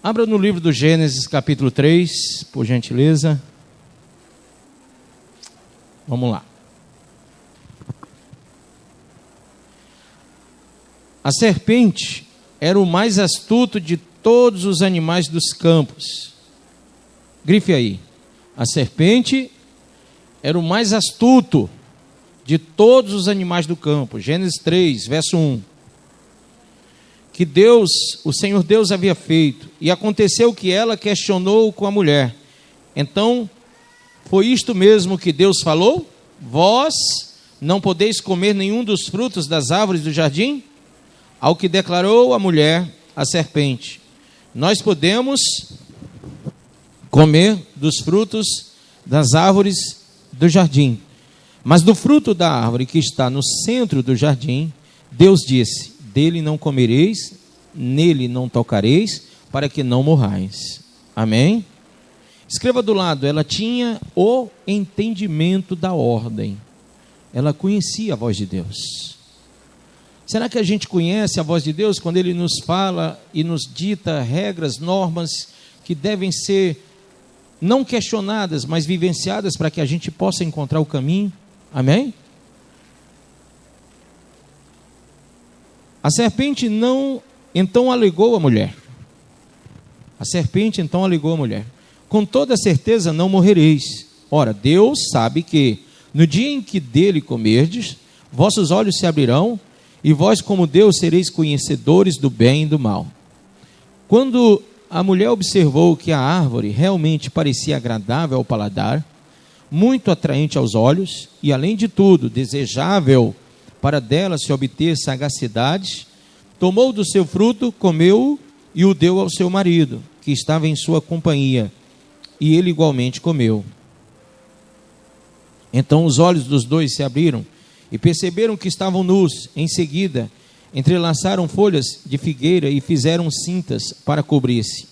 Abra no livro do Gênesis, capítulo 3, por gentileza. Vamos lá. A serpente era o mais astuto de todos os animais dos campos. Grife aí. A serpente era o mais astuto de todos os animais do campo. Gênesis 3, verso 1. Que Deus, o Senhor Deus havia feito. E aconteceu que ela questionou com a mulher. Então, foi isto mesmo que Deus falou? Vós não podeis comer nenhum dos frutos das árvores do jardim? Ao que declarou a mulher, a serpente: nós podemos comer dos frutos das árvores do jardim. Mas do fruto da árvore que está no centro do jardim, Deus disse: dele não comereis, nele não tocareis, para que não morrais. Amém? Escreva do lado, ela tinha o entendimento da ordem. Ela conhecia a voz de Deus. Será que a gente conhece a voz de Deus quando Ele nos fala e nos dita regras, normas que devem ser não questionadas, mas vivenciadas para que a gente possa encontrar o caminho? Amém? A serpente então alegou a mulher. A serpente então alegou a mulher: com toda certeza não morrereis. Ora, Deus sabe que no dia em que dele comerdes, vossos olhos se abrirão, e vós, como Deus, sereis conhecedores do bem e do mal. Quando a mulher observou que a árvore realmente parecia agradável ao paladar, muito atraente aos olhos, e além de tudo, desejável para dela se obter sagacidade, tomou do seu fruto, comeu-o e o deu ao seu marido, que estava em sua companhia, e ele igualmente comeu. Então os olhos dos dois se abriram e perceberam que estavam nus. Em seguida, entrelaçaram folhas de figueira e fizeram cintas para cobrir-se.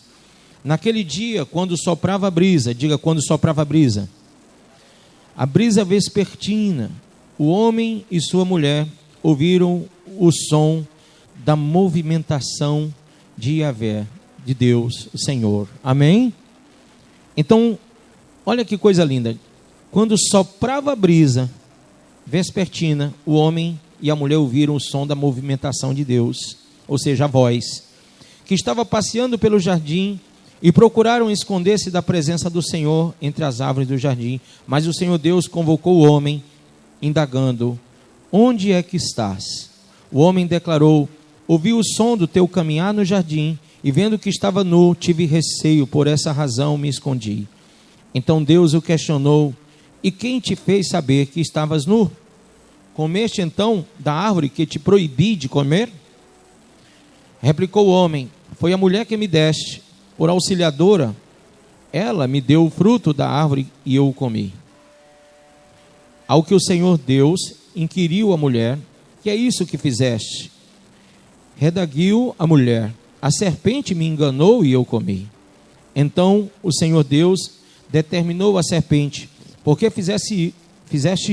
Naquele dia, quando soprava a brisa, diga quando soprava a brisa vespertina, o homem e sua mulher ouviram o som da movimentação de Yahvé, de Deus, o Senhor. Amém? Então, olha que coisa linda. Quando soprava a brisa vespertina, o homem e a mulher ouviram o som da movimentação de Deus, ou seja, a voz, que estava passeando pelo jardim, e procuraram esconder-se da presença do Senhor entre as árvores do jardim. Mas o Senhor Deus convocou o homem, indagando: onde é que estás? O homem declarou: ouvi o som do teu caminhar no jardim, e vendo que estava nu, tive receio, por essa razão me escondi. Então Deus o questionou: e quem te fez saber que estavas nu? Comeste então da árvore que te proibi de comer? Replicou o homem: foi a mulher que me deste por auxiliadora, ela me deu o fruto da árvore e eu o comi. Ao que o Senhor Deus inquiriu a mulher: que é isso que fizeste? Redarguiu a mulher: a serpente me enganou e eu comi. Então o Senhor Deus determinou à serpente: por que fizeste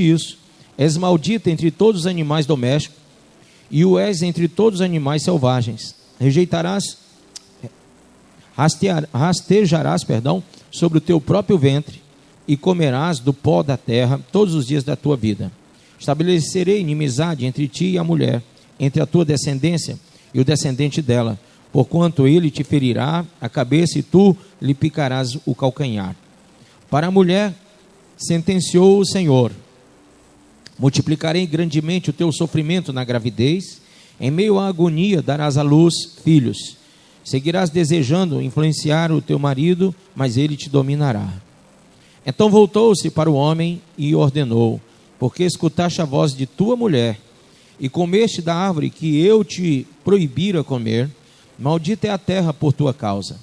isso? És maldita entre todos os animais domésticos, e o és entre todos os animais selvagens. Rastejarás sobre o teu próprio ventre, e comerás do pó da terra todos os dias da tua vida. Estabelecerei inimizade entre ti e a mulher, entre a tua descendência e o descendente dela, porquanto ele te ferirá a cabeça e tu lhe picarás o calcanhar. Para a mulher sentenciou o Senhor: multiplicarei grandemente o teu sofrimento na gravidez, em meio à agonia darás à luz filhos. Seguirás desejando influenciar o teu marido, mas ele te dominará. Então voltou-se para o homem e ordenou: porque escutaste a voz de tua mulher, e comeste da árvore que eu te proibira comer, maldita é a terra por tua causa.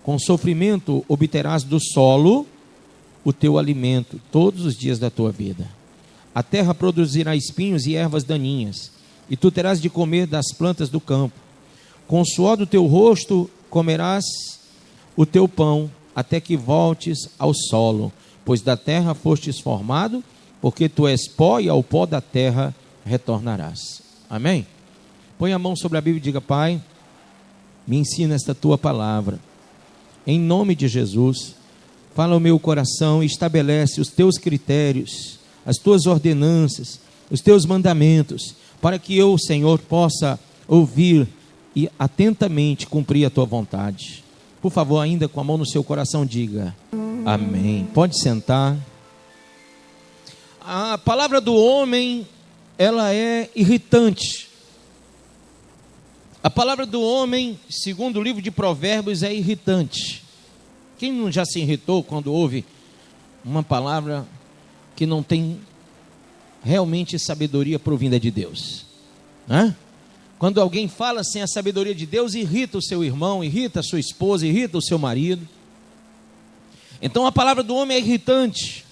Com sofrimento obterás do solo o teu alimento todos os dias da tua vida. A terra produzirá espinhos e ervas daninhas, e tu terás de comer das plantas do campo. Com o suor do teu rosto comerás o teu pão, até que voltes ao solo, pois da terra fostes formado, porque tu és pó e ao pó da terra retornarás. Amém? Põe a mão sobre a Bíblia e diga: Pai, me ensina esta tua palavra, em nome de Jesus. Fala ao meu coração e estabelece os teus critérios, as tuas ordenanças, os teus mandamentos, para que eu, Senhor, possa ouvir e atentamente cumprir a tua vontade. Por favor, ainda com a mão no seu coração, diga amém. Pode sentar. A palavra do homem, ela é irritante. A palavra do homem, segundo o livro de Provérbios, é irritante. Quem não já se irritou quando ouve uma palavra que não tem realmente sabedoria provinda de Deus? Hã? Quando alguém fala sem a sabedoria de Deus, irrita o seu irmão, irrita a sua esposa, irrita o seu marido. Então a palavra do homem é irritante.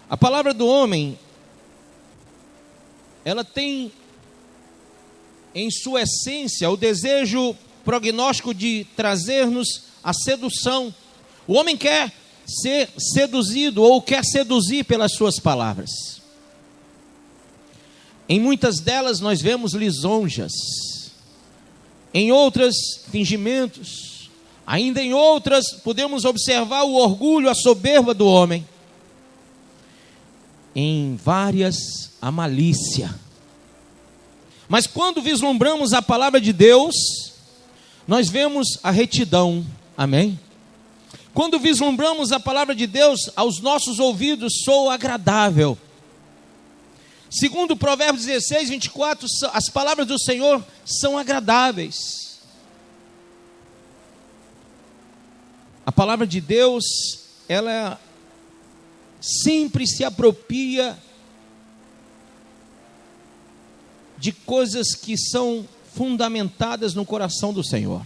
A palavra do homem, ela tem em sua essência o desejo prognóstico de trazer-nos a sedução. O homem quer ser seduzido ou quer seduzir pelas suas palavras. Em muitas delas nós vemos lisonjas, em outras fingimentos, ainda em outras podemos observar o orgulho, a soberba do homem. Em várias, a malícia. Mas quando vislumbramos a palavra de Deus, nós vemos a retidão. Amém? Quando vislumbramos a palavra de Deus, aos nossos ouvidos soa agradável. Segundo Provérbios 16, 24, as palavras do Senhor são agradáveis. A palavra de Deus, ela sempre se apropria de coisas que são fundamentadas no coração do Senhor.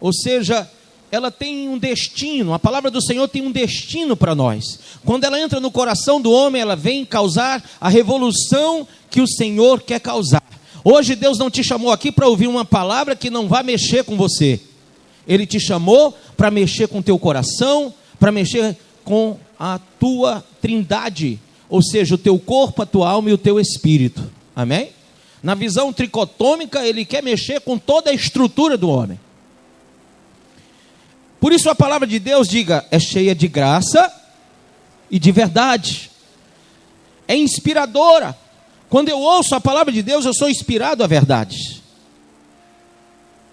Ou seja, ela tem um destino, a palavra do Senhor tem um destino para nós. Quando ela entra no coração do homem, ela vem causar a revolução que o Senhor quer causar. Hoje Deus não te chamou aqui para ouvir uma palavra que não vai mexer com você. Ele te chamou para mexer com o teu coração, para mexer com a tua trindade, ou seja, o teu corpo, a tua alma e o teu espírito. Amém? Na visão tricotômica, ele quer mexer com toda a estrutura do homem. Por isso a palavra de Deus, diga, é cheia de graça e de verdade. É inspiradora. Quando eu ouço a palavra de Deus, eu sou inspirado à verdade.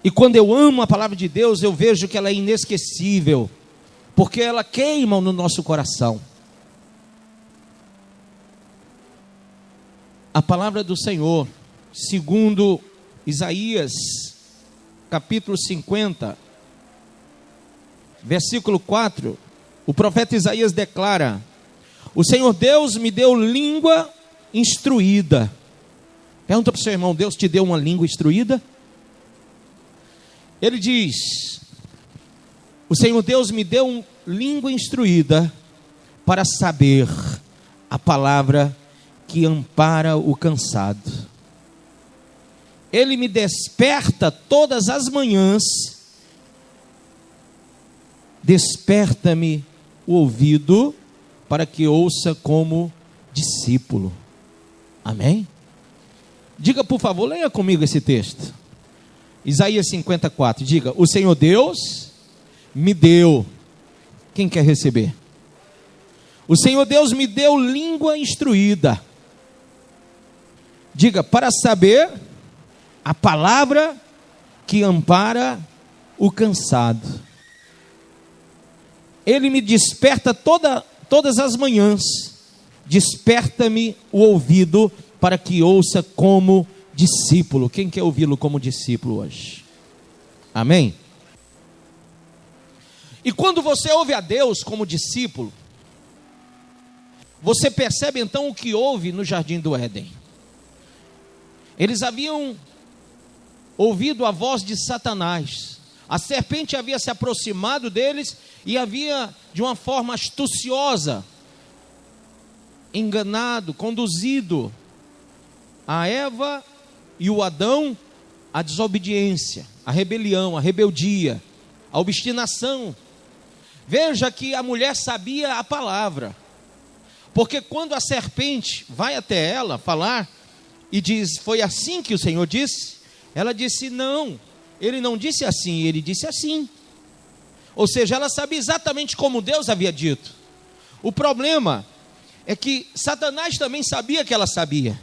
E quando eu amo a palavra de Deus, eu vejo que ela é inesquecível, porque ela queima no nosso coração. A palavra do Senhor, segundo Isaías, capítulo 50, versículo 4, o profeta Isaías declara: o Senhor Deus me deu língua instruída. Pergunta para o seu irmão, Deus te deu uma língua instruída? Ele diz: o Senhor Deus me deu uma língua instruída para saber a palavra que ampara o cansado. Ele me desperta todas as manhãs. Desperta-me o ouvido para que ouça como discípulo. Amém? Diga, por favor, leia comigo esse texto. Isaías 54, diga, o Senhor Deus me deu. Quem quer receber? O Senhor Deus me deu língua instruída. Diga, para saber a palavra que ampara o cansado. Ele me desperta todas as manhãs. Desperta-me o ouvido para que ouça como discípulo. Quem quer ouvi-lo como discípulo hoje? Amém? E quando você ouve a Deus como discípulo, você percebe então o que houve no jardim do Éden. Eles haviam ouvido a voz de Satanás. A serpente havia se aproximado deles e havia, de uma forma astuciosa, enganado, conduzido a Eva e o Adão à desobediência, à rebelião, à rebeldia, à obstinação. Veja que a mulher sabia a palavra, porque quando a serpente vai até ela falar e diz, foi assim que o Senhor disse? Ela disse, não, ele não disse assim, ele disse assim. Ou seja, ela sabia exatamente como Deus havia dito. O problema é que Satanás também sabia que ela sabia.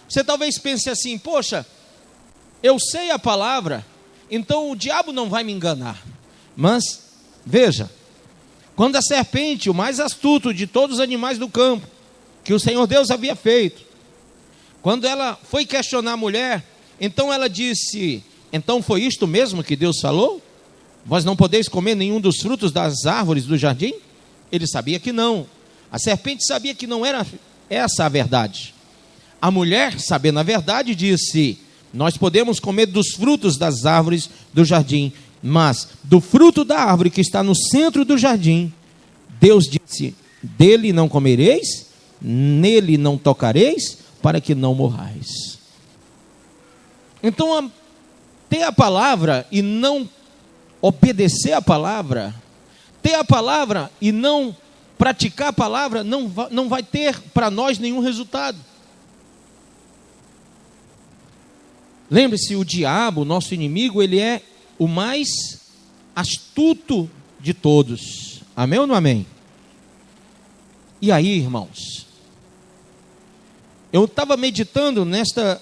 Você talvez pense assim: poxa, eu sei a palavra, então o diabo não vai me enganar. Mas, veja, quando a serpente, o mais astuto de todos os animais do campo, que o Senhor Deus havia feito, quando ela foi questionar a mulher, então ela disse: então foi isto mesmo que Deus falou? Vós não podeis comer nenhum dos frutos das árvores do jardim? Ele sabia que não. A serpente sabia que não era essa a verdade. A mulher, sabendo a verdade, disse: nós podemos comer dos frutos das árvores do jardim, mas do fruto da árvore que está no centro do jardim, Deus disse: dele não comereis, nele não tocareis, para que não morrais. Então, ter a palavra e não obedecer a palavra, ter a palavra e não praticar a palavra, não vai ter para nós nenhum resultado. Lembre-se, o diabo, nosso inimigo, ele é o mais astuto de todos. Amém ou não amém? E aí, irmãos, eu estava meditando nesta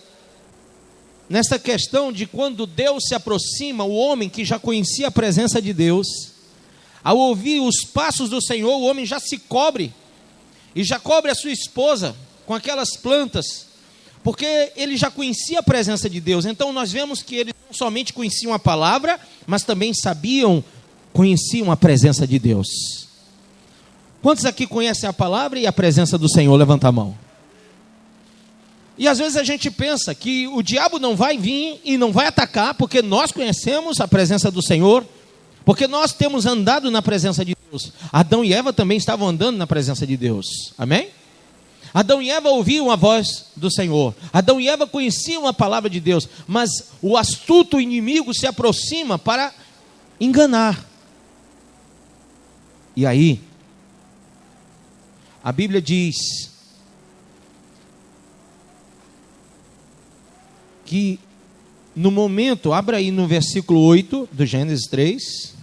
questão de quando Deus se aproxima, o homem que já conhecia a presença de Deus, ao ouvir os passos do Senhor, o homem já se cobre, e já cobre a sua esposa com aquelas plantas, porque ele já conhecia a presença de Deus. Então nós vemos que eles não somente conheciam a palavra, mas também conheciam a presença de Deus. Quantos aqui conhecem a palavra e a presença do Senhor? Levanta a mão. E às vezes a gente pensa que o diabo não vai vir e não vai atacar, porque nós conhecemos a presença do Senhor, porque nós temos andado na presença de Deus. Adão e Eva também estavam andando na presença de Deus. Amém? Adão e Eva ouviam a voz do Senhor. Adão e Eva conheciam a palavra de Deus. Mas o astuto inimigo se aproxima para enganar. E aí, a Bíblia diz que no momento, abra aí no versículo 8 do Gênesis 3.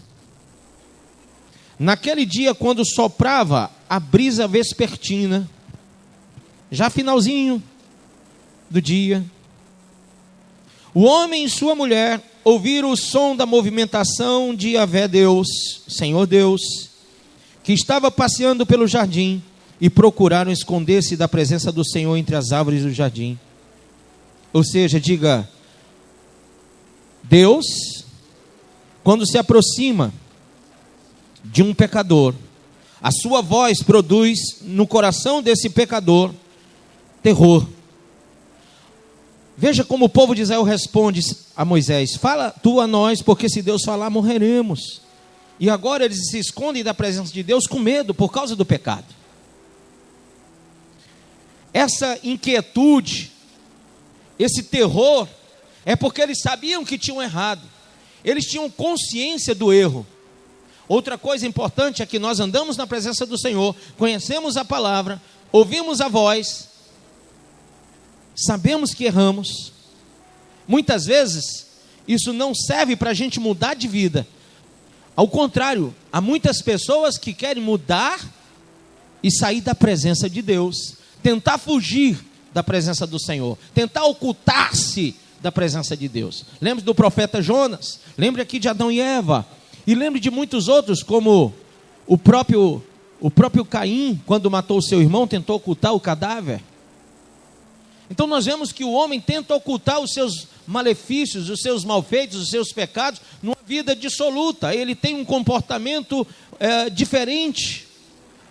Naquele dia, quando soprava a brisa vespertina, já finalzinho do dia, o homem e sua mulher ouviram o som da movimentação de Yahvé Deus, Senhor Deus, que estava passeando pelo jardim, e procuraram esconder-se da presença do Senhor entre as árvores do jardim. Ou seja, diga: Deus, quando se aproxima de um pecador, a sua voz produz no coração desse pecador terror. Veja como o povo de Israel responde a Moisés: fala tu a nós, porque se Deus falar, morreremos. E agora eles se escondem da presença de Deus com medo por causa do pecado. Essa inquietude, esse terror, é porque eles sabiam que tinham errado. Eles tinham consciência do erro. Outra coisa importante é que nós andamos na presença do Senhor, conhecemos a palavra, ouvimos a voz, sabemos que erramos. Muitas vezes isso não serve para a gente mudar de vida. Ao contrário, há muitas pessoas que querem mudar e sair da presença de Deus, tentar fugir da presença do Senhor, tentar ocultar-se da presença de Deus. Lembre do profeta Jonas, lembre aqui de Adão e Eva, e lembre de muitos outros, como o próprio Caim, quando matou o seu irmão, tentou ocultar o cadáver. Então nós vemos que o homem tenta ocultar os seus malefícios, os seus malfeitos, os seus pecados, numa vida dissoluta. Ele tem um comportamento diferente.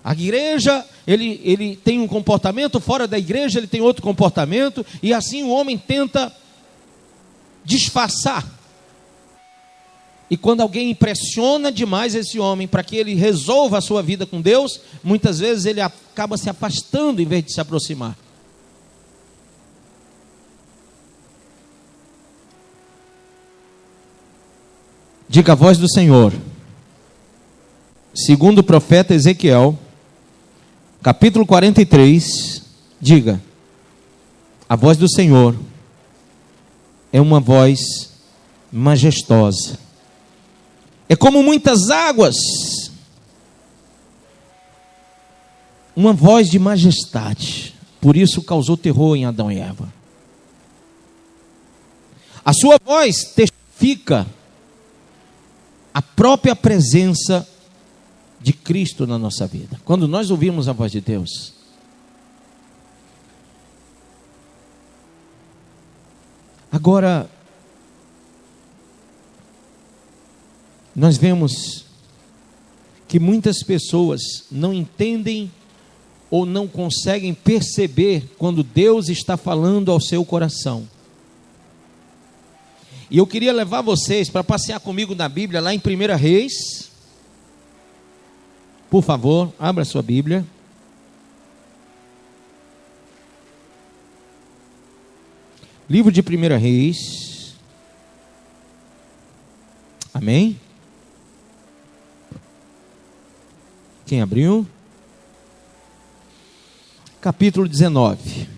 A igreja, ele tem um comportamento, fora da igreja ele tem outro comportamento, e assim o homem tenta disfarçar. E quando alguém impressiona demais esse homem para que ele resolva a sua vida com Deus, muitas vezes ele acaba se afastando em vez de se aproximar. Diga: a voz do Senhor, segundo o profeta Ezequiel, capítulo 43, diga: a voz do Senhor é uma voz majestosa. É como muitas águas, uma voz de majestade. Por isso causou terror em Adão e Eva. A sua voz testifica a própria presença de Cristo na nossa vida. Quando nós ouvimos a voz de Deus, agora, nós vemos que muitas pessoas não entendem ou não conseguem perceber quando Deus está falando ao seu coração. E eu queria levar vocês para passear comigo na Bíblia, lá em 1 Reis. Por favor, abra sua Bíblia. Livro de 1 Reis. Amém? Quem abriu? Capítulo 19.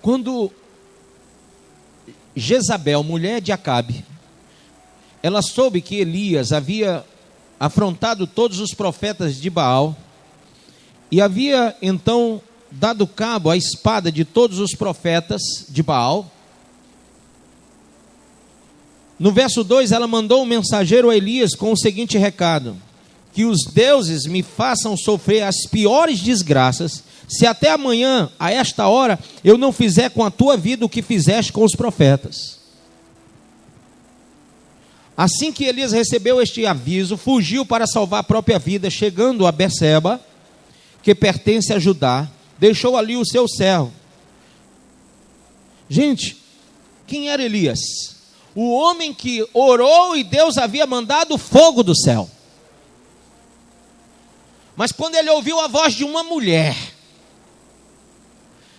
Quando Jezabel, mulher de Acabe, ela soube que Elias havia afrontado todos os profetas de Baal e havia então dado cabo à espada de todos os profetas de Baal. No verso 2, ela mandou um mensageiro a Elias com o seguinte recado: que os deuses me façam sofrer as piores desgraças, se até amanhã, a esta hora, eu não fizer com a tua vida o que fizeste com os profetas. Assim que Elias recebeu este aviso, fugiu para salvar a própria vida, chegando a Berseba, que pertence a Judá, deixou ali o seu servo. Gente, quem era Elias? O homem que orou e Deus havia mandado fogo do céu. Mas quando ele ouviu a voz de uma mulher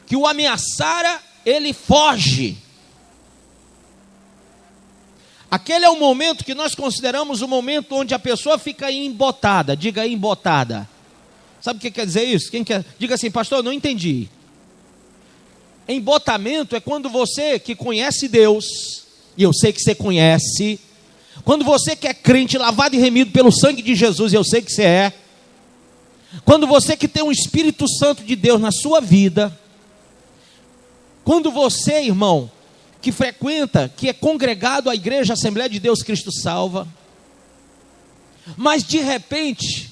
que o ameaçara, ele foge. Aquele é o momento que nós consideramos o momento onde a pessoa fica embotada. Diga aí, embotada. Sabe o que quer dizer isso? Quem quer? Diga assim, pastor, eu não entendi. Embotamento é quando você que conhece Deus, e eu sei que você conhece, quando você que é crente, lavado e remido pelo sangue de Jesus, e eu sei que você é, quando você que tem o Espírito Santo de Deus na sua vida, quando você, irmão, que frequenta, que é congregado à igreja Assembleia de Deus Cristo Salva, mas de repente,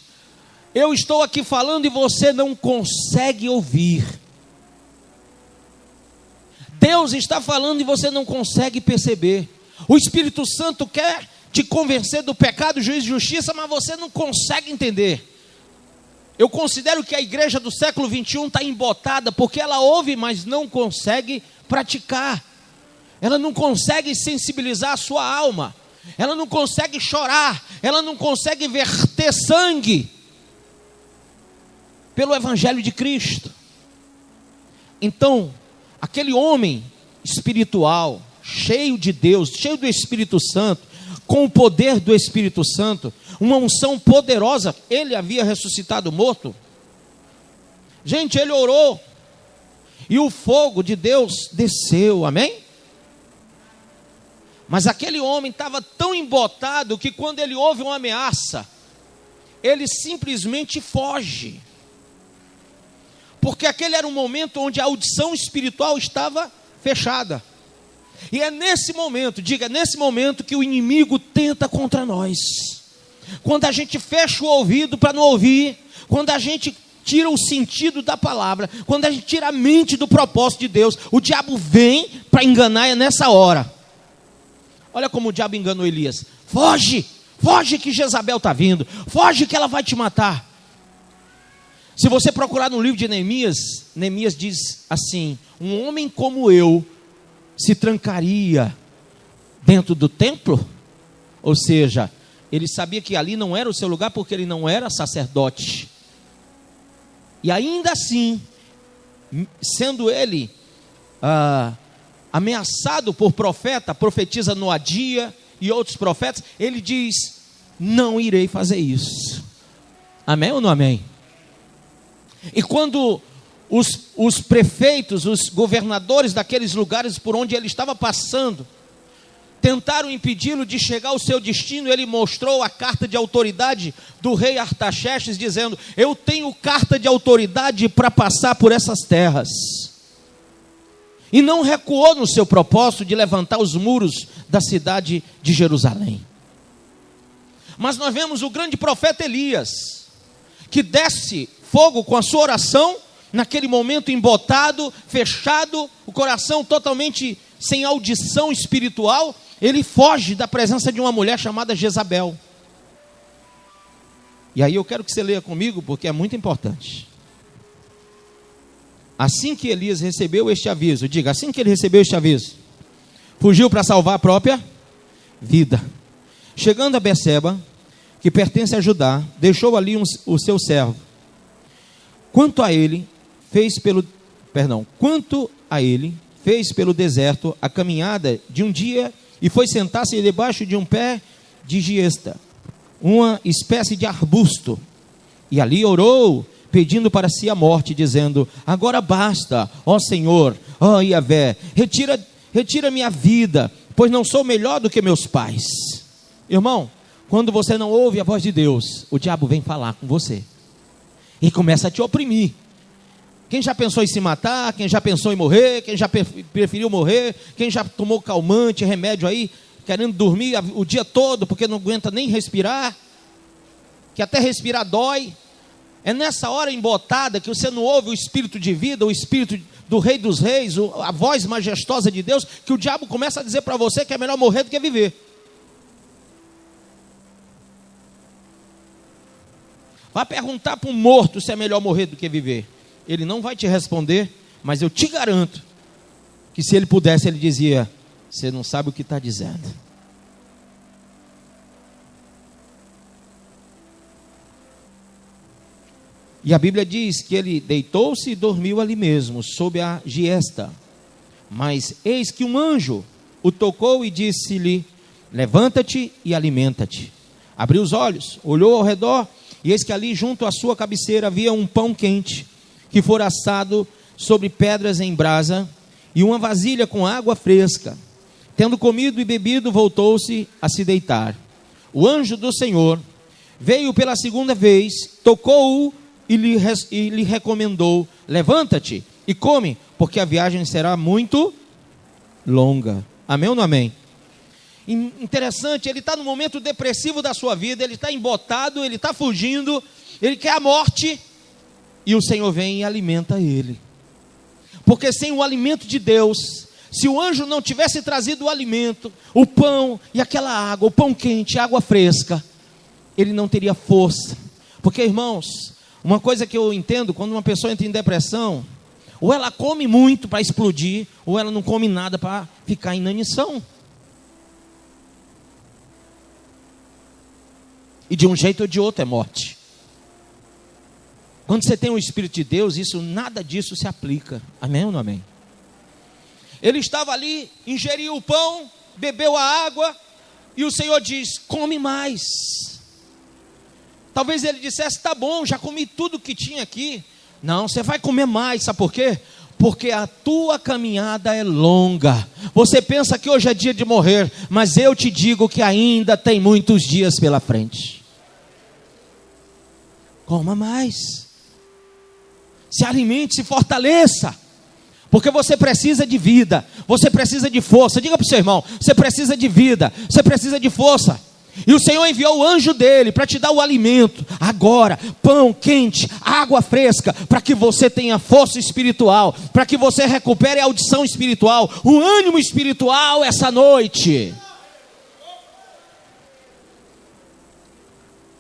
eu estou aqui falando e você não consegue ouvir. Deus está falando e você não consegue perceber. O Espírito Santo quer te convencer do pecado, juízo e justiça, mas você não consegue entender. Eu considero que a igreja do século 21 está embotada, porque ela ouve, mas não consegue praticar. Ela não consegue sensibilizar a sua alma. Ela não consegue chorar. Ela não consegue verter sangue pelo Evangelho de Cristo. Então, aquele homem espiritual, cheio de Deus, cheio do Espírito Santo, com o poder do Espírito Santo, uma unção poderosa, ele havia ressuscitado morto. Gente, ele orou, e o fogo de Deus desceu, amém? Mas aquele homem estava tão embotado, que quando ele ouve uma ameaça, ele simplesmente foge. Porque aquele era um momento onde a audição espiritual estava fechada. E é nesse momento, diga, nesse momento que o inimigo tenta contra nós. Quando a gente fecha o ouvido para não ouvir, quando a gente tira o sentido da palavra, quando a gente tira a mente do propósito de Deus, o diabo vem para enganar, é nessa hora. Olha como o diabo enganou Elias. Foge, foge que Jezabel está vindo, foge que ela vai te matar. Se você procurar no livro de Neemias, Neemias diz assim: um homem como eu se trancaria dentro do templo? Ou seja, ele sabia que ali não era o seu lugar, porque ele não era sacerdote. E ainda assim, sendo ele ameaçado por profeta, profetiza Noadia e outros profetas, ele diz: não irei fazer isso. Amém ou não amém? E quando os prefeitos, os governadores daqueles lugares por onde ele estava passando, tentaram impedi-lo de chegar ao seu destino, ele mostrou a carta de autoridade do rei Artaxerxes, dizendo: eu tenho carta de autoridade para passar por essas terras. E não recuou no seu propósito de levantar os muros da cidade de Jerusalém. Mas nós vemos o grande profeta Elias, que desce fogo com a sua oração, naquele momento embotado, fechado, o coração totalmente sem audição espiritual. Ele foge da presença de uma mulher chamada Jezabel. E aí eu quero que você leia comigo, porque é muito importante. Assim que Elias recebeu este aviso, diga, assim que ele recebeu este aviso, fugiu para salvar a própria vida. Chegando a Beceba, que pertence a Judá, deixou ali o seu servo. Quanto a ele, fez pelo deserto a caminhada de um dia, e foi sentar-se debaixo de um pé de giesta, uma espécie de arbusto, e ali orou, pedindo para si a morte, dizendo: agora basta, ó Senhor, ó Yahvé, retira minha vida, pois não sou melhor do que meus pais. Irmão, quando você não ouve a voz de Deus, o diabo vem falar com você, e começa a te oprimir. Quem já pensou em se matar, quem já pensou em morrer, quem já preferiu morrer, quem já tomou calmante, remédio aí, querendo dormir o dia todo, porque não aguenta nem respirar, que até respirar dói. É nessa hora embotada que você não ouve o espírito de vida, o espírito do Rei dos Reis, a voz majestosa de Deus, que o diabo começa a dizer para você que é melhor morrer do que viver. Vai perguntar para um morto se é melhor morrer do que viver. Ele não vai te responder, mas eu te garanto que se ele pudesse, ele dizia: você não sabe o que está dizendo. E a Bíblia diz que ele deitou-se e dormiu ali mesmo, sob a giesta. Mas eis que um anjo o tocou e disse-lhe: levanta-te e alimenta-te. Abriu os olhos, olhou ao redor, e eis que ali junto à sua cabeceira havia um pão quente, que fora assado sobre pedras em brasa, e uma vasilha com água fresca. Tendo comido e bebido, voltou-se a se deitar. O anjo do Senhor veio pela segunda vez, tocou-o e lhe recomendou: levanta-te e come, porque a viagem será muito longa. Amém ou não amém? Interessante, ele está no momento depressivo da sua vida, ele está embotado, ele está fugindo, ele quer a morte, e o Senhor vem e alimenta ele. Porque sem o alimento de Deus, se o anjo não tivesse trazido o alimento, o pão e aquela água, o pão quente, água fresca, ele não teria força. Porque, irmãos, uma coisa que eu entendo, quando uma pessoa entra em depressão, ou ela come muito para explodir, ou ela não come nada para ficar em inanição. E de um jeito ou de outro é morte. Quando você tem o Espírito de Deus, nada disso se aplica. Amém ou não amém? Ele estava ali, ingeriu o pão, bebeu a água, e o Senhor diz: come mais. Talvez ele dissesse: tá bom, já comi tudo que tinha aqui. Não, você vai comer mais, sabe por quê? Porque a tua caminhada é longa. Você pensa que hoje é dia de morrer, mas eu te digo que ainda tem muitos dias pela frente. Coma mais. Se alimente, se fortaleça. Porque você precisa de vida, você precisa de força. Diga para o seu irmão: você precisa de vida, você precisa de força. E o Senhor enviou o anjo dele para te dar o alimento, agora, pão quente, água fresca, para que você tenha força espiritual, para que você recupere a audição espiritual, o ânimo espiritual essa noite.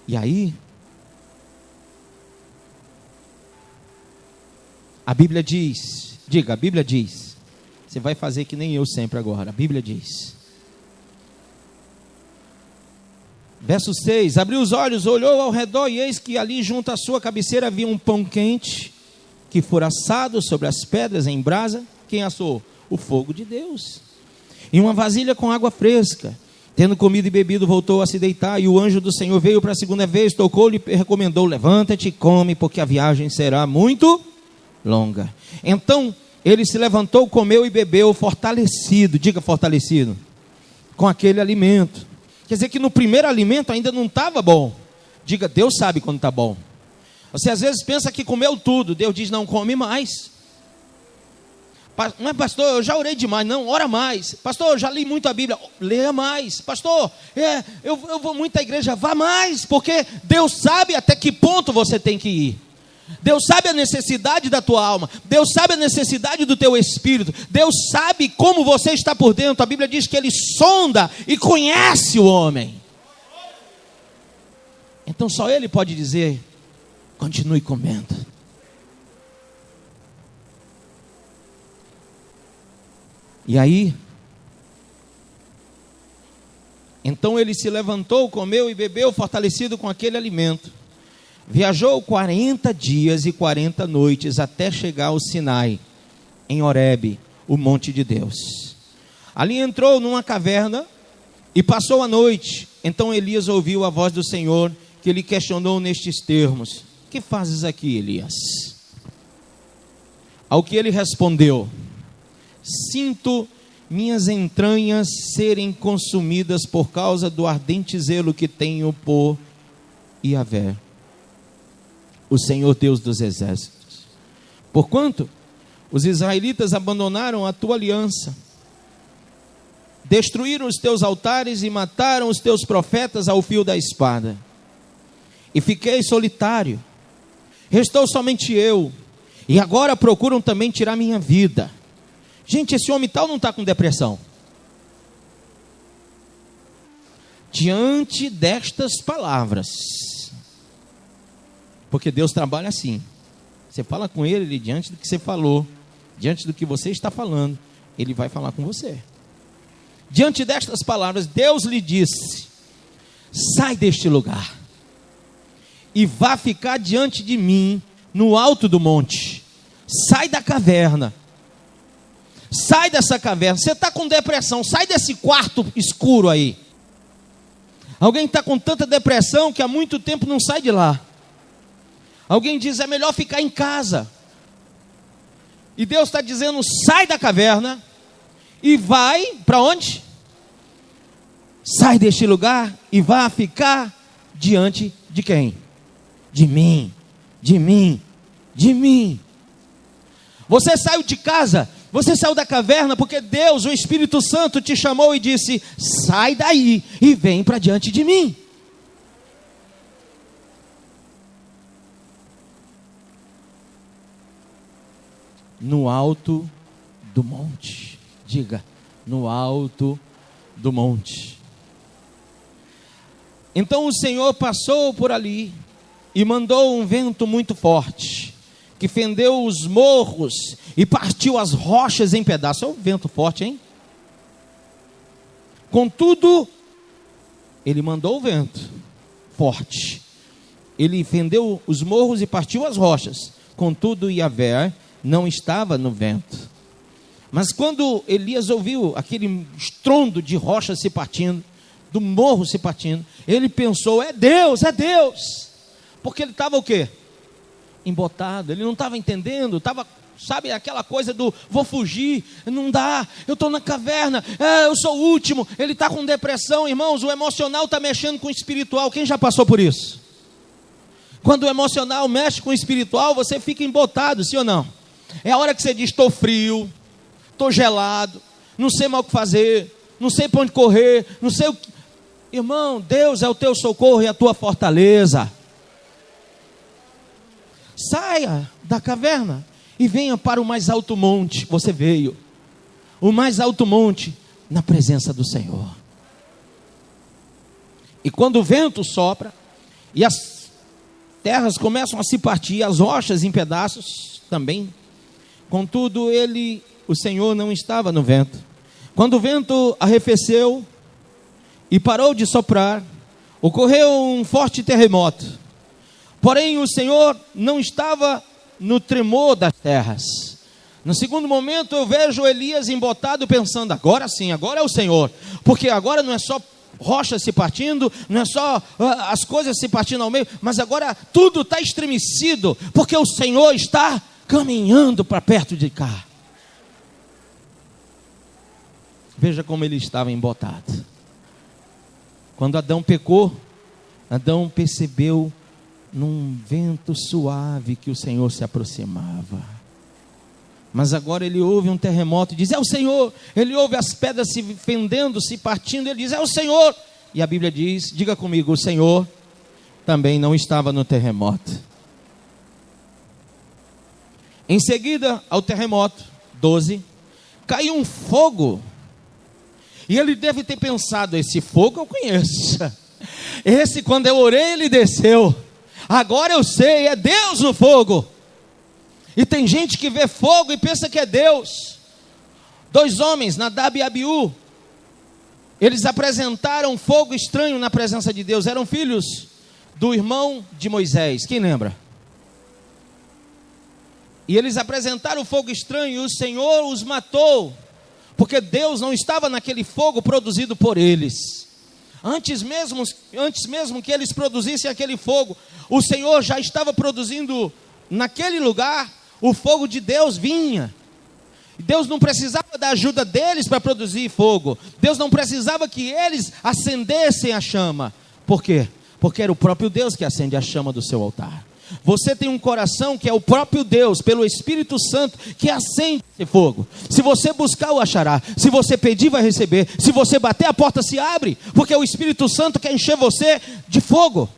E aí, a Bíblia diz, diga, a Bíblia diz, você vai fazer que nem eu sempre agora, a Bíblia diz, verso 6, abriu os olhos, olhou ao redor, e eis que ali junto à sua cabeceira havia um pão quente, que fora assado sobre as pedras em brasa. Quem assou? O fogo de Deus. E uma vasilha com água fresca. Tendo comido e bebido, voltou a se deitar, e o anjo do Senhor veio para a segunda vez, tocou-lhe e recomendou: levanta-te e come, porque a viagem será muito longa. Então ele se levantou, comeu e bebeu, fortalecido. Diga fortalecido. com aquele alimento. Quer dizer que no primeiro alimento ainda não estava bom. Diga, Deus sabe quando está bom. Você às vezes pensa que comeu tudo. Deus diz, não, come mais. Mas pastor, eu já orei demais. Não, ora mais. Pastor, eu já li muito a Bíblia. Leia mais. Pastor, eu vou muito à igreja. Vá mais, porque Deus sabe até que ponto você tem que ir. Deus sabe a necessidade da tua alma. Deus sabe a necessidade do teu espírito. Deus sabe como você está por dentro. A Bíblia diz que Ele sonda e conhece o homem. Então só Ele pode dizer, continue comendo. E aí, então ele se levantou, comeu e bebeu, fortalecido com aquele alimento. Viajou 40 dias e 40 noites até chegar ao Sinai, em Horebe, o monte de Deus. Ali entrou numa caverna e passou a noite. Então Elias ouviu a voz do Senhor, que lhe questionou nestes termos: que fazes aqui, Elias? Ao que ele respondeu: sinto minhas entranhas serem consumidas por causa do ardente zelo que tenho por Yahvé, o Senhor Deus dos exércitos. Porquanto os israelitas abandonaram a tua aliança, destruíram os teus altares e mataram os teus profetas ao fio da espada. E fiquei solitário, restou somente eu, e agora procuram também tirar minha vida. Gente, esse homem tal não está com depressão. Diante destas palavras, porque Deus trabalha assim, você fala com ele diante do que você falou, diante do que você está falando, ele vai falar com você. Diante destas palavras, Deus lhe disse: sai deste lugar e vá ficar diante de mim no alto do monte. Sai da caverna. Sai dessa caverna. Você está com depressão, sai desse quarto escuro aí. Alguém está com tanta depressão que há muito tempo não sai de lá. Alguém diz, é melhor ficar em casa. E Deus está dizendo, sai da caverna e vai para onde? Sai deste lugar e vá ficar diante de quem? De mim, de mim, de mim. Você saiu de casa, você saiu da caverna porque Deus, o Espírito Santo, te chamou e disse: sai daí e vem para diante de mim. No alto do monte. Diga, no alto do monte. Então o Senhor passou por ali e mandou um vento muito forte, que fendeu os morros e partiu as rochas em pedaços. É um vento forte, hein? Contudo, ele mandou o vento forte. Ele fendeu os morros e partiu as rochas. Contudo, Yahvé não estava no vento. Mas quando Elias ouviu aquele estrondo de rochas se partindo, do morro se partindo, ele pensou, é Deus, é Deus. Porque ele estava o quê? Embotado, ele não estava entendendo, estava, sabe, aquela coisa do, vou fugir, não dá, eu estou na caverna, eu sou o último. Ele está com depressão, irmãos, o emocional está mexendo com o espiritual. Quem já passou por isso? Quando o emocional mexe com o espiritual, você fica embotado, sim ou não? É a hora que você diz, estou frio, estou gelado, não sei mais o que fazer, não sei para onde correr, não sei o que. Irmão, Deus é o teu socorro e a tua fortaleza. Saia da caverna e venha para o mais alto monte. Você veio, o mais alto monte, na presença do Senhor. E quando o vento sopra e as terras começam a se partir, as rochas em pedaços também. Contudo, o Senhor não estava no vento. Quando o vento arrefeceu e parou de soprar, ocorreu um forte terremoto. Porém, o Senhor não estava no tremor das terras. No segundo momento, eu vejo Elias embotado, pensando, agora sim, agora é o Senhor. Porque agora não é só rochas se partindo, não é só as coisas se partindo ao meio, mas agora tudo está estremecido, porque o Senhor está caminhando para perto de cá. Veja como ele estava embotado. Quando Adão pecou, Adão percebeu num vento suave que o Senhor se aproximava. Mas agora ele ouve um terremoto e diz: é o Senhor. Ele ouve as pedras se fendendo, se partindo, ele diz: é o Senhor. E a Bíblia diz, diga comigo, o Senhor também não estava no terremoto. Em seguida ao terremoto, 12, caiu um fogo. E ele deve ter pensado: esse fogo eu conheço. Esse, quando eu orei, ele desceu. Agora eu sei, é Deus no fogo. E tem gente que vê fogo e pensa que é Deus. 2 homens, Nadab e Abiú, eles apresentaram fogo estranho na presença de Deus. Eram filhos do irmão de Moisés. Quem lembra? E eles apresentaram fogo estranho e o Senhor os matou, porque Deus não estava naquele fogo produzido por eles. Antes mesmo que eles produzissem aquele fogo, o Senhor já estava produzindo naquele lugar. O fogo de Deus vinha. Deus não precisava da ajuda deles para produzir fogo. Deus não precisava que eles acendessem a chama. Por quê? Porque era o próprio Deus que acende a chama do seu altar. Você tem um coração que é o próprio Deus, pelo Espírito Santo, que acende esse fogo. Se você buscar, o achará. Se você pedir, vai receber. Se você bater, a porta se abre. Porque o Espírito Santo quer encher você de fogo.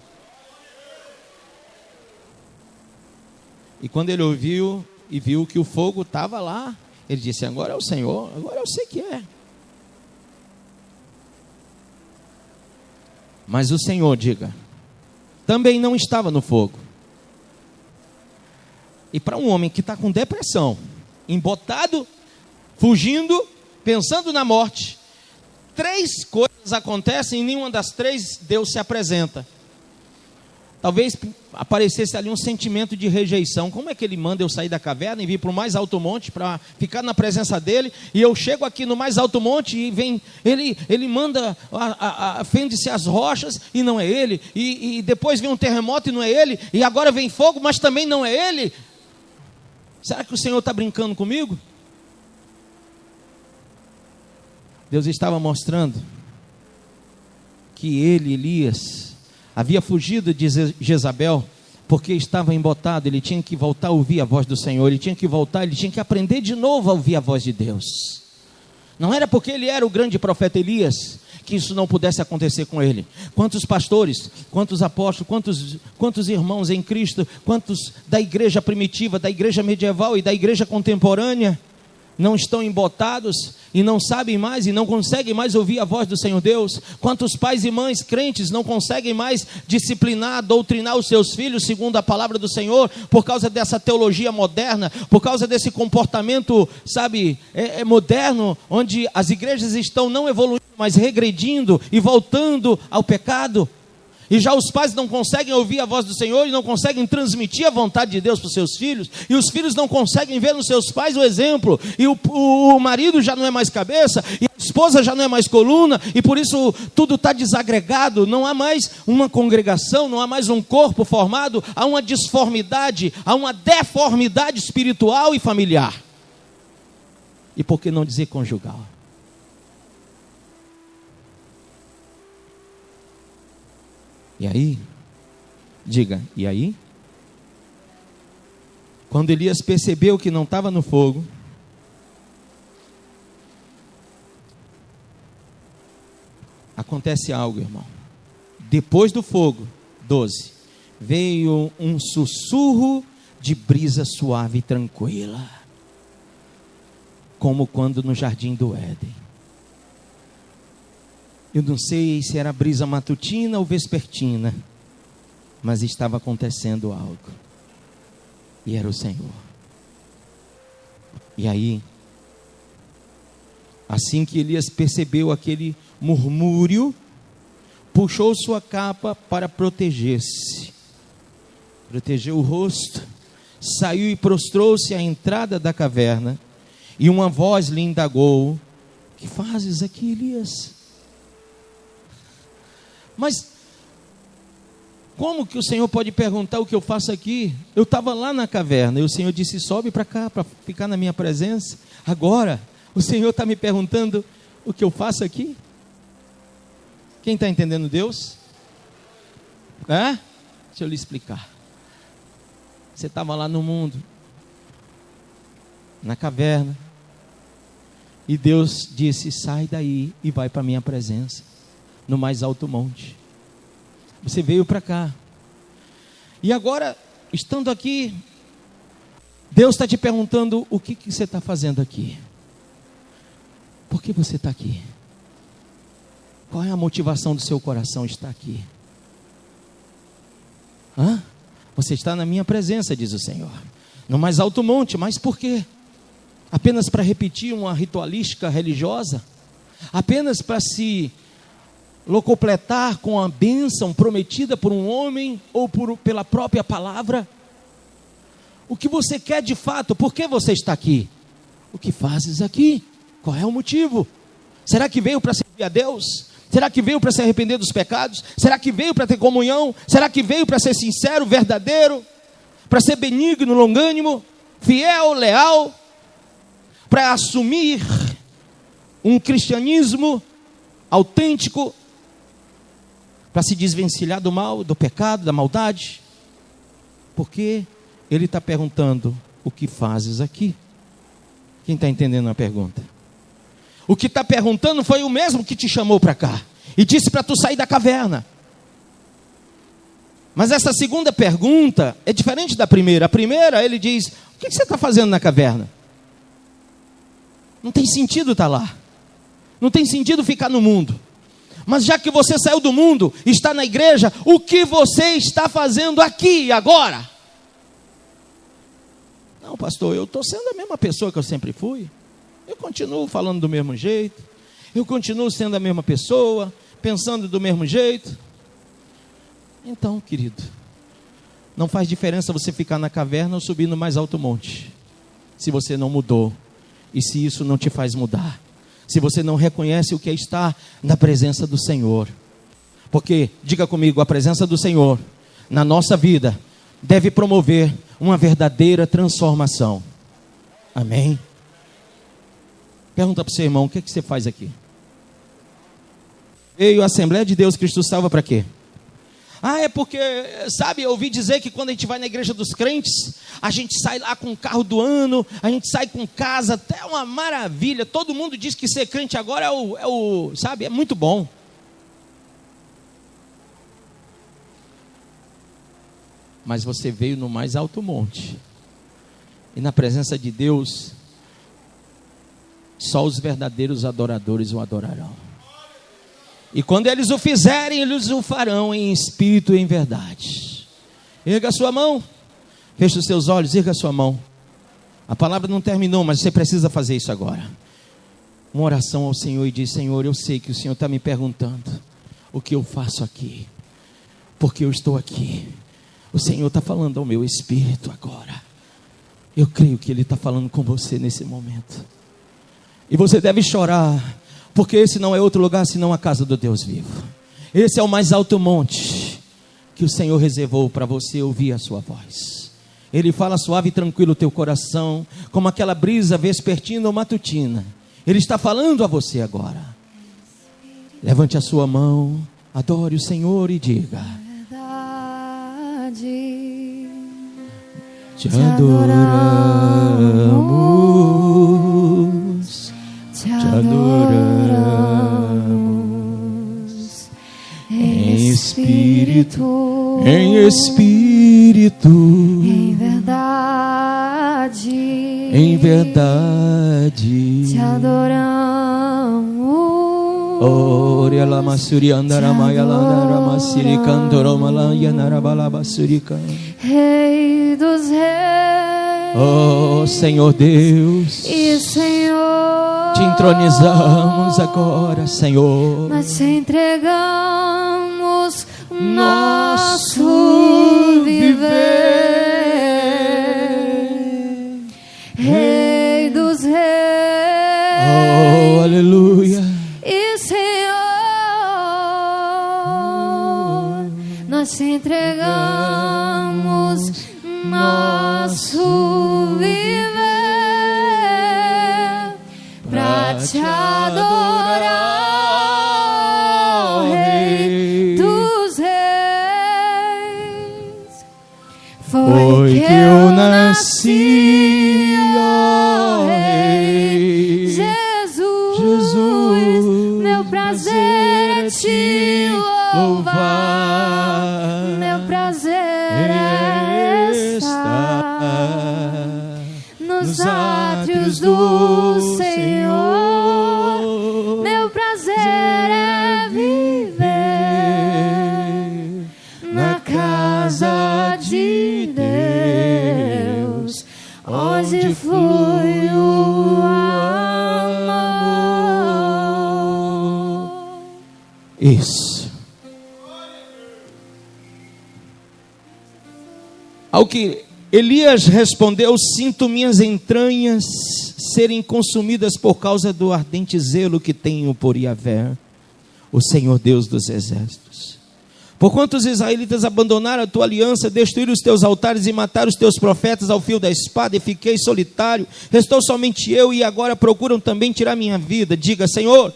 E quando ele ouviu e viu que o fogo estava lá, ele disse: agora é o Senhor, agora eu sei que é. Mas o Senhor, diga, também não estava no fogo. E para um homem que está com depressão, embotado, fugindo, pensando na morte, 3 coisas acontecem e nenhuma das 3 Deus se apresenta. Talvez aparecesse ali um sentimento de rejeição. Como é que ele manda eu sair da caverna e vir para o mais alto monte para ficar na presença dele? E eu chego aqui no mais alto monte e vem, ele manda, fende-se as rochas e não é ele. E depois vem um terremoto e não é ele. E agora vem fogo, mas também não é ele. Será que o Senhor está brincando comigo? Deus estava mostrando que ele, Elias, havia fugido de Jezabel, porque estava embotado. Ele tinha que voltar a ouvir a voz do Senhor. Ele tinha que voltar, ele tinha que aprender de novo a ouvir a voz de Deus. Não era porque ele era o grande profeta Elias que isso não pudesse acontecer com ele. Quantos pastores, quantos apóstolos, quantos irmãos em Cristo, quantos da igreja primitiva, da igreja medieval e da igreja contemporânea não estão embotados e não sabem mais e não conseguem mais ouvir a voz do Senhor Deus? Quantos pais e mães crentes não conseguem mais disciplinar, doutrinar os seus filhos segundo a palavra do Senhor, por causa dessa teologia moderna, por causa desse comportamento, moderno, onde as igrejas estão não evoluindo, mas regredindo e voltando ao pecado? E já os pais não conseguem ouvir a voz do Senhor e não conseguem transmitir a vontade de Deus para os seus filhos, e os filhos não conseguem ver nos seus pais o exemplo, e o marido já não é mais cabeça, e a esposa já não é mais coluna, e por isso tudo está desagregado. Não há mais uma congregação, não há mais um corpo formado, há uma disformidade, há uma deformidade espiritual e familiar, e por que não dizer conjugal? E aí, diga, e aí? Quando Elias percebeu que não estava no fogo, acontece algo, irmão. Depois do fogo, 12, veio um sussurro de brisa suave e tranquila, como quando no jardim do Éden. Eu não sei se era brisa matutina ou vespertina, mas estava acontecendo algo, e era o Senhor. E aí, assim que Elias percebeu aquele murmúrio, puxou sua capa para proteger-se, protegeu o rosto, saiu e prostrou-se à entrada da caverna, e uma voz lhe indagou: que fazes aqui, Elias? Mas como que o Senhor pode perguntar o que eu faço aqui? Eu estava lá na caverna, e o Senhor disse: sobe para cá, para ficar na minha presença. Agora, o Senhor está me perguntando: o que eu faço aqui? Quem está entendendo Deus? Deixa eu lhe explicar. Você estava lá no mundo, na caverna, e Deus disse: sai daí e vai para a minha presença, no mais alto monte. Você veio para cá, e agora, estando aqui, Deus está te perguntando: o que você está fazendo aqui? Por que você está aqui? Qual é a motivação do seu coração estar aqui? Você está na minha presença, diz o Senhor, no mais alto monte. Mas por quê? Apenas para repetir uma ritualística religiosa? Apenas para se locupletar com a bênção prometida por um homem ou pela própria palavra? O que você quer de fato? Por que você está aqui? O que fazes aqui? Qual é o motivo? Será que veio para servir a Deus? Será que veio para se arrepender dos pecados? Será que veio para ter comunhão? Será que veio para ser sincero, verdadeiro? Para ser benigno, longânimo, fiel, leal? Para assumir um cristianismo autêntico? Para se desvencilhar do mal, do pecado, da maldade? Porque Ele está perguntando: o que fazes aqui? Quem está entendendo a pergunta? O que está perguntando foi o mesmo que te chamou para cá e disse para tu sair da caverna. Mas essa segunda pergunta é diferente da primeira. A primeira, ele diz: o que você está fazendo na caverna? Não tem sentido estar lá, não tem sentido ficar no mundo. Mas já que você saiu do mundo, está na igreja, o que você está fazendo aqui agora? Não, pastor, eu estou sendo a mesma pessoa que eu sempre fui. Eu continuo falando do mesmo jeito, eu continuo sendo a mesma pessoa, pensando do mesmo jeito. Então, querido, não faz diferença você ficar na caverna ou subir no mais alto monte, se você não mudou, e se isso não te faz mudar, se você não reconhece o que é estar na presença do Senhor. Porque, diga comigo, a presença do Senhor na nossa vida deve promover uma verdadeira transformação. Amém? Pergunta para o seu irmão: o que você faz aqui? Veio a Assembleia de Deus Cristo Salva para quê? É porque, sabe, eu ouvi dizer que quando a gente vai na igreja dos crentes, a gente sai lá com o carro do ano, a gente sai com casa, até uma maravilha. Todo mundo diz que ser crente agora sabe, é muito bom. Mas você veio no mais alto monte, e na presença de Deus, só os verdadeiros adoradores o adorarão. E quando eles o fizerem, eles o farão em espírito e em verdade. Erga a sua mão, feche os seus olhos, erga a sua mão. A palavra não terminou, mas você precisa fazer isso agora. Uma oração ao Senhor e diz: Senhor, eu sei que o Senhor está me perguntando o que eu faço aqui, porque eu estou aqui. O Senhor está falando ao meu espírito agora. Eu creio que Ele está falando com você nesse momento. E você deve chorar, porque esse não é outro lugar senão a casa do Deus vivo. Esse é o mais alto monte que o Senhor reservou para você ouvir a sua voz. Ele fala suave e tranquilo o teu coração, como aquela brisa vespertina ou matutina. Ele está falando a você agora. Levante a sua mão, adore o Senhor e diga: te adoramos, te adoramos, em espírito, em verdade, te adoramos. Ore la masuri andara maya landara masiri candoro malaya narabala basurica. Rei dos reis, oh Senhor Deus e Senhor, te entronizamos agora, Senhor. Nós te entregamos nosso viver. Rei dos reis, oh aleluia. E Senhor, nós te entregamos nosso viver pra pra te adorar, ó Rei dos Reis. Foi que eu nasci, ó Rei Jesus. Meu prazer é te louvar, meu prazer é estar nos átrios do Senhor. Meu prazer é viver na casa de Deus, onde flui o amor. Isso. Ao que Elias respondeu: sinto minhas entranhas serem consumidas por causa do ardente zelo que tenho por Yahvé, o Senhor Deus dos exércitos. Porquanto os israelitas abandonaram a tua aliança, destruíram os teus altares e mataram os teus profetas ao fio da espada, e fiquei solitário, restou somente eu, e agora procuram também tirar minha vida. Diga: Senhor,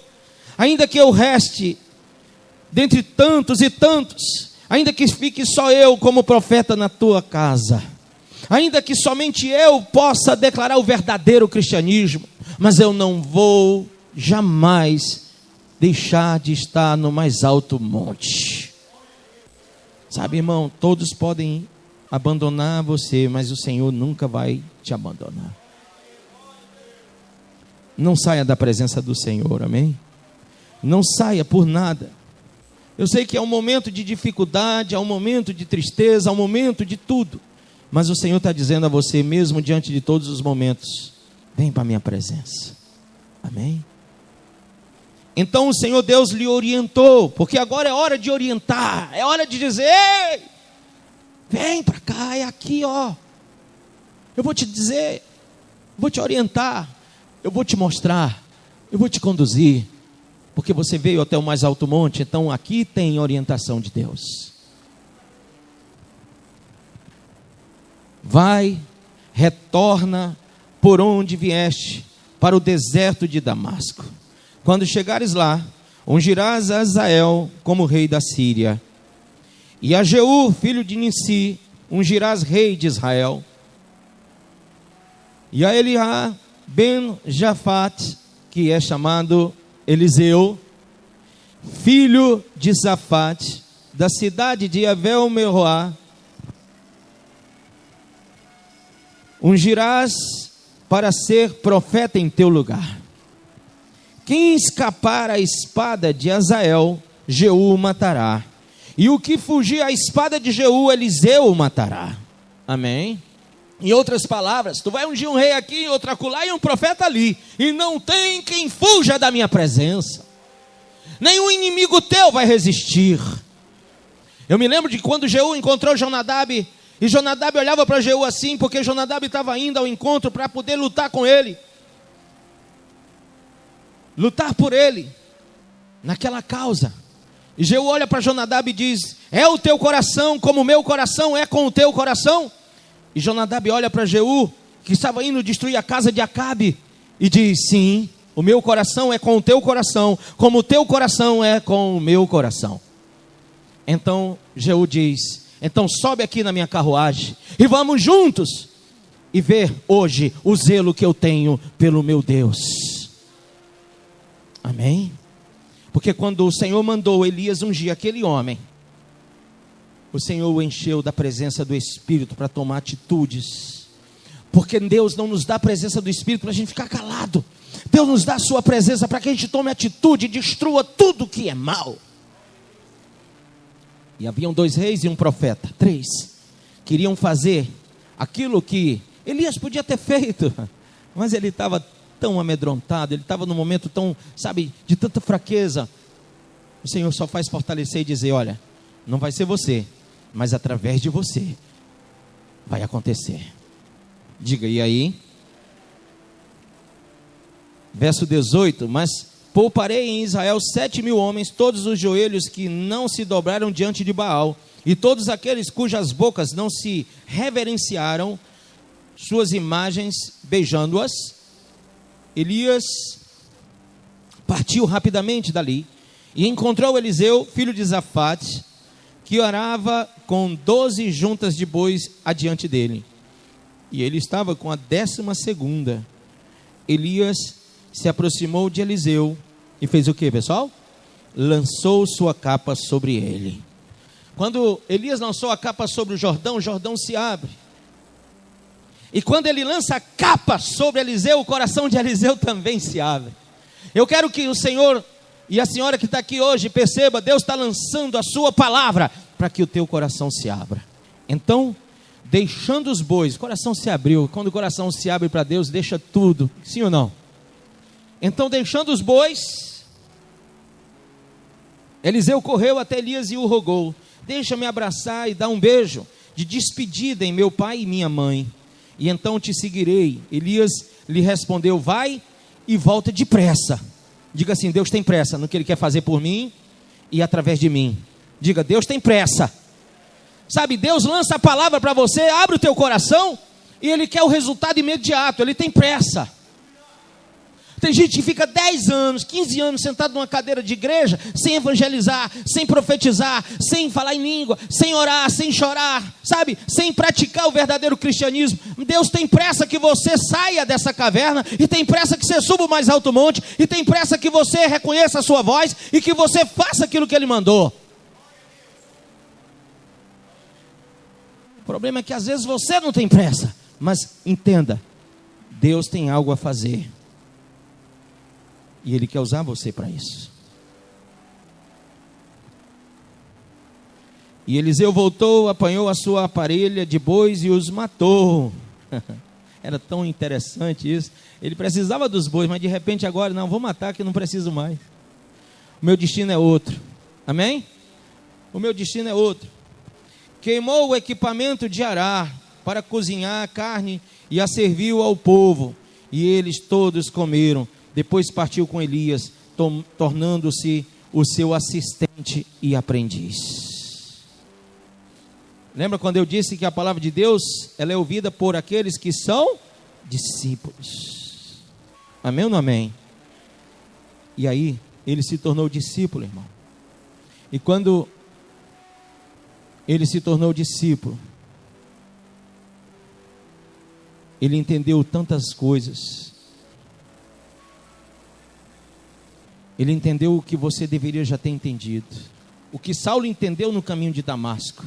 ainda que eu reste dentre tantos e tantos, ainda que fique só eu como profeta na tua casa, ainda que somente eu possa declarar o verdadeiro cristianismo, mas eu não vou jamais deixar de estar no mais alto monte. Sabe, irmão, todos podem abandonar você, mas o Senhor nunca vai te abandonar. Não saia da presença do Senhor, amém? Não saia por nada. Eu sei que é um momento de dificuldade, é um momento de tristeza, é um momento de tudo, mas o Senhor está dizendo a você, mesmo diante de todos os momentos: vem para a minha presença, amém? Então o Senhor Deus lhe orientou, porque agora é hora de orientar, é hora de dizer: ei, vem para cá, é aqui, ó. Eu vou te dizer, vou te orientar, eu vou te mostrar, eu vou te conduzir, porque você veio até o mais alto monte, então aqui tem orientação de Deus. Vai, retorna por onde vieste, para o deserto de Damasco. Quando chegares lá, ungirás a Azael como rei da Síria, e a Jeú, filho de Nissi, ungirás rei de Israel, e a Eliá ben Jafate, que é chamado Eliseu, filho de Safate, da cidade de Avel-Meroá, ungirás para ser profeta em teu lugar. Quem escapar à espada de Azael, Jeú o matará, e o que fugir à espada de Jeú, Eliseu o matará. Amém? Em outras palavras, tu vai ungir um rei aqui, outro acolá e um profeta ali, e não tem quem fuja da minha presença. Nenhum inimigo teu vai resistir. Eu me lembro de quando Jeú encontrou Jonadab, e Jonadab olhava para Jeú assim, porque Jonadab estava indo ao encontro para poder lutar com ele, lutar por ele, naquela causa. E Jeú olha para Jonadab e diz: é o teu coração como o meu coração é com o teu coração? E Jonadab olha para Jeú, que estava indo destruir a casa de Acabe, e diz: sim, o meu coração é com o teu coração, como o teu coração é com o meu coração. Então Jeú diz: então sobe aqui na minha carruagem, e vamos juntos, e ver hoje o zelo que eu tenho pelo meu Deus. Amém? Porque quando o Senhor mandou Elias ungir aquele homem, o Senhor o encheu da presença do Espírito para tomar atitudes. Porque Deus não nos dá a presença do Espírito para a gente ficar calado. Deus nos dá a sua presença para que a gente tome atitude e destrua tudo que é mal. E haviam 2 reis e um profeta, 3, queriam fazer aquilo que Elias podia ter feito, mas ele estava tão amedrontado, ele estava num momento tão, sabe, de tanta fraqueza. O Senhor só faz fortalecer e dizer: olha, não vai ser você, mas através de você vai acontecer. Diga, e aí? Verso 18: mas pouparei em Israel 7.000 homens, todos os joelhos que não se dobraram diante de Baal, e todos aqueles cujas bocas não se reverenciaram suas imagens, beijando-as. Elias Partiu rapidamente dali e encontrou Eliseu, filho de Safate, que orava com 12 juntas de bois adiante dele. E ele estava com a 12ª. Elias se aproximou de Eliseu e fez o que, pessoal? Lançou sua capa sobre ele. Quando Elias lançou a capa sobre o Jordão se abre. E quando ele lança a capa sobre Eliseu, o coração de Eliseu também se abre. Eu quero que o Senhor e a senhora que está aqui hoje perceba, Deus está lançando a sua palavra para que o teu coração se abra. Então, deixando os bois, o coração se abriu. Quando o coração se abre para Deus, deixa tudo, sim ou não? Então, deixando os bois, Eliseu correu até Elias e o rogou: deixa-me abraçar e dar um beijo de despedida em meu pai e minha mãe, e então te seguirei. Elias lhe respondeu: vai e volta depressa. Diga assim: Deus tem pressa no que Ele quer fazer por mim e através de mim. Diga: Deus tem pressa. Sabe, Deus lança a palavra para você, abre o teu coração e Ele quer o resultado imediato, Ele tem pressa. Tem gente que fica 10 anos, 15 anos sentado numa cadeira de igreja, sem evangelizar, sem profetizar, sem falar em língua, sem orar, sem chorar, sabe? Sem praticar o verdadeiro cristianismo. Deus tem pressa que você saia dessa caverna, e tem pressa que você suba o mais alto monte, e tem pressa que você reconheça a sua voz, e que você faça aquilo que Ele mandou. O problema é que às vezes você não tem pressa, mas entenda, Deus tem algo a fazer. E Ele quer usar você para isso. E Eliseu voltou, apanhou a sua parelha de bois e os matou. Era tão interessante isso. Ele precisava dos bois, mas de repente agora, não, vou matar que eu não preciso mais. O meu destino é outro. Amém? O meu destino é outro. Queimou o equipamento de arar para cozinhar a carne e a serviu ao povo. E eles todos comeram. Depois partiu com Elias, tornando-se o seu assistente e aprendiz. Lembra quando eu disse que a palavra de Deus, ela é ouvida por aqueles que são discípulos? Amém ou não amém? E aí, ele se tornou discípulo, irmão. E quando ele se tornou discípulo, ele entendeu tantas coisas. Ele entendeu o que você deveria já ter entendido. O que Saulo entendeu no caminho de Damasco.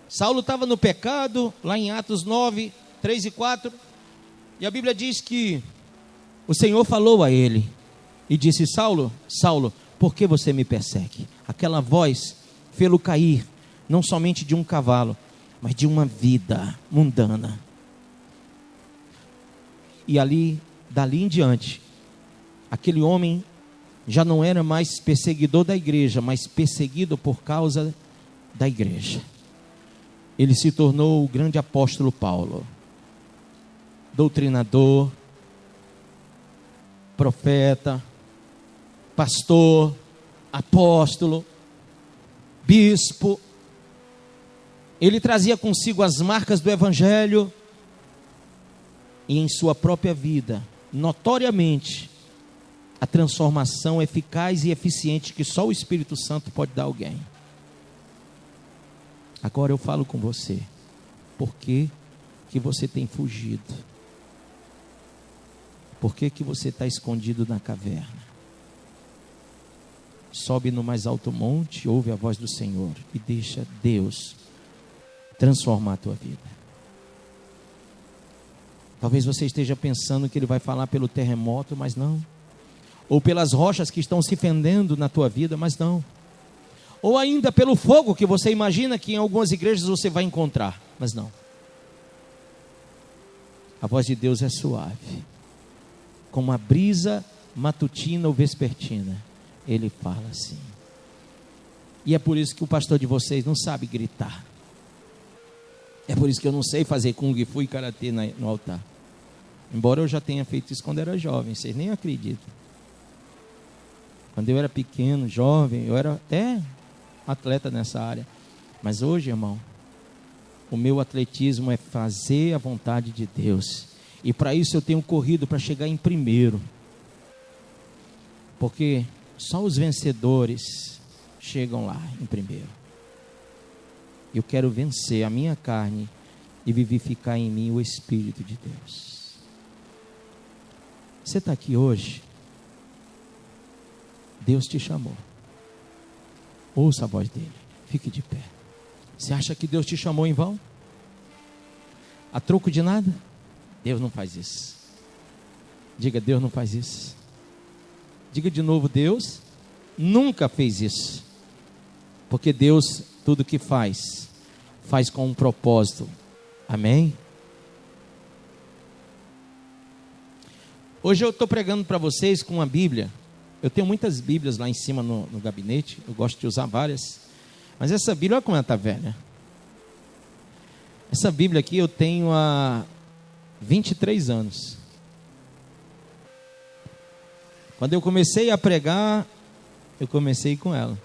Saulo estava no pecado, lá em Atos 9, 3 e 4. E a Bíblia diz que o Senhor falou a ele e disse: Saulo, Saulo, por que você me persegue? Aquela voz fê-lo cair, não somente de um cavalo, mas de uma vida mundana. E dali em diante, aquele homem já não era mais perseguidor da igreja, mas perseguido por causa da igreja. Ele se tornou o grande apóstolo Paulo, doutrinador, profeta, pastor, apóstolo, bispo. Ele trazia consigo as marcas do evangelho e em sua própria vida, notoriamente, a transformação eficaz e eficiente que só o Espírito Santo pode dar a alguém. Agora eu falo com você. Por que que você tem fugido? Por que que você está escondido na caverna? Sobe no mais alto monte, ouve a voz do Senhor e deixa Deus transformar a tua vida. Talvez você esteja pensando que Ele vai falar pelo terremoto, mas não. Ou pelas rochas que estão se fendendo na tua vida, mas não. Ou ainda pelo fogo que você imagina que em algumas igrejas você vai encontrar, mas não. A voz de Deus é suave, como a brisa matutina ou vespertina. Ele fala assim. E é por isso que o pastor de vocês não sabe gritar. É por isso que eu não sei fazer Kung Fu e Karatê no altar. Embora eu já tenha feito isso quando era jovem, vocês nem acreditam. Quando eu era pequeno, jovem, eu era até atleta nessa área. Mas hoje, irmão, o meu atletismo é fazer a vontade de Deus. E para isso eu tenho corrido para chegar em primeiro. Porque só os vencedores chegam lá em primeiro. Eu quero vencer a minha carne e vivificar em mim o Espírito de Deus. Você está aqui hoje, Deus te chamou. Ouça a voz dele, fique de pé. Você acha que Deus te chamou em vão? A troco de nada? Deus não faz isso. Diga, Deus não faz isso. Diga de novo, Deus nunca fez isso. Porque Deus, tudo que faz com um propósito. Amém? Hoje eu estou pregando para vocês com uma Bíblia. Eu tenho muitas Bíblias lá em cima no gabinete. Eu gosto de usar várias. Mas essa Bíblia, olha como ela está velha. Essa Bíblia aqui eu tenho há 23 anos. Quando eu comecei a pregar, eu comecei com ela.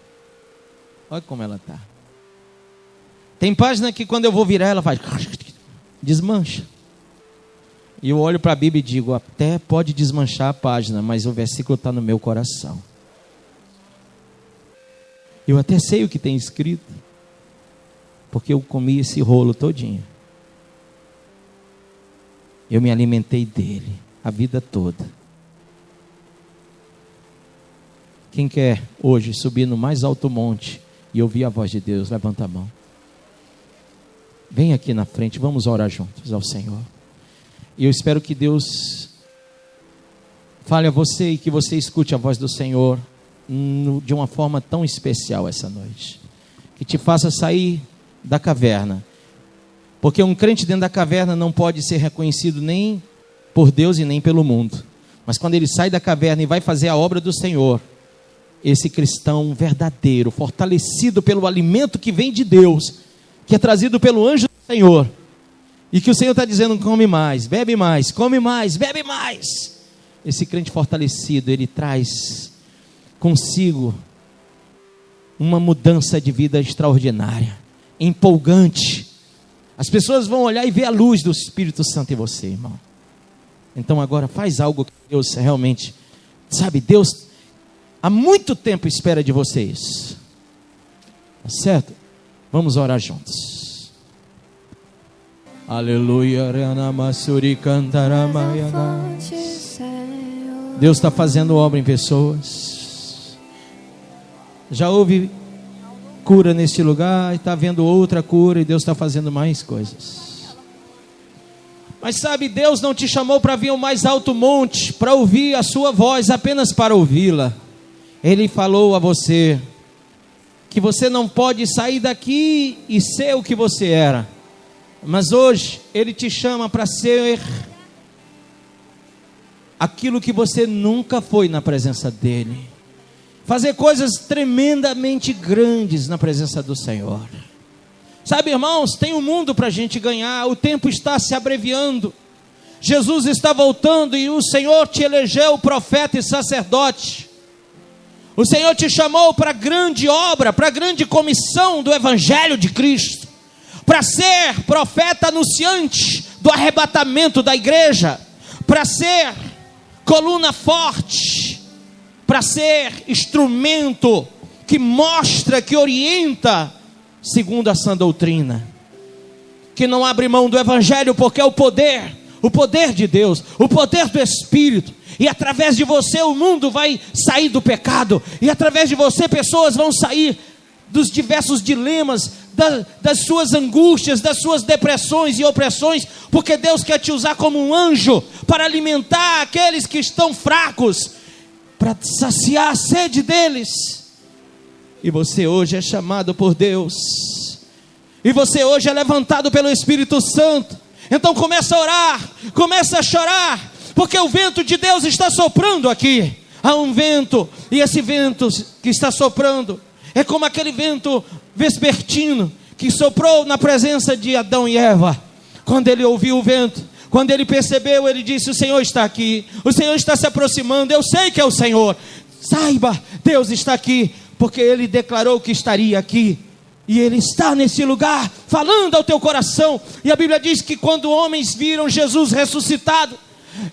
Olha como ela está. Tem página que quando eu vou virar, ela faz... desmancha. E eu olho para a Bíblia e digo, até pode desmanchar a página, mas o versículo está no meu coração. Eu até sei o que tem escrito, porque eu comi esse rolo todinho. Eu me alimentei dele a vida toda. Quem quer hoje subir no mais alto monte e ouvir a voz de Deus, levanta a mão. Vem aqui na frente, vamos orar juntos ao Senhor. E eu espero que Deus fale a você e que você escute a voz do Senhor de uma forma tão especial essa noite. Que te faça sair da caverna. Porque um crente dentro da caverna não pode ser reconhecido nem por Deus e nem pelo mundo. Mas quando ele sai da caverna e vai fazer a obra do Senhor, esse cristão verdadeiro, fortalecido pelo alimento que vem de Deus, que é trazido pelo anjo do Senhor, e que o Senhor está dizendo, come mais, bebe mais, come mais, bebe mais. Esse crente fortalecido, ele traz consigo uma mudança de vida extraordinária, empolgante. As pessoas vão olhar e ver a luz do Espírito Santo em você, irmão. Então agora faz algo que Deus realmente, sabe, Deus há muito tempo espera de vocês. Tá certo? Vamos orar juntos. Aleluia. Deus está fazendo obra em pessoas. Já houve cura neste lugar, está havendo outra cura, e Deus está fazendo mais coisas. Mas sabe, Deus não te chamou para vir ao mais alto monte, para ouvir a sua voz, apenas para ouvi-la. Ele falou a você, que você não pode sair daqui e ser o que você era. Mas hoje, Ele te chama para ser aquilo que você nunca foi na presença dEle. Fazer coisas tremendamente grandes na presença do Senhor. Sabe, irmãos, tem um mundo para a gente ganhar. O tempo está se abreviando. Jesus está voltando e o Senhor te elegeu profeta e sacerdote. O Senhor te chamou para a grande obra, para a grande comissão do Evangelho de Cristo. Para ser profeta anunciante do arrebatamento da igreja. Para ser coluna forte. Para ser instrumento que mostra, que orienta, segundo a sã doutrina. Que não abre mão do Evangelho, porque é o poder de Deus, o poder do Espírito. E através de você o mundo vai sair do pecado. E através de você pessoas vão sair dos diversos dilemas, das suas angústias, das suas depressões e opressões. Porque Deus quer te usar como um anjo para alimentar aqueles que estão fracos, para saciar a sede deles. E você hoje é chamado por Deus. E você hoje é levantado pelo Espírito Santo. Então começa a orar, começa a chorar, porque o vento de Deus está soprando aqui. Há um vento, e esse vento que está soprando é como aquele vento vespertino que soprou na presença de Adão e Eva. Quando ele ouviu o vento, quando ele percebeu, ele disse: o Senhor está aqui, o Senhor está se aproximando, eu sei que é o Senhor. Saiba, Deus está aqui, porque Ele declarou que estaria aqui. E Ele está nesse lugar, falando ao teu coração. E a Bíblia diz que quando homens viram Jesus ressuscitado,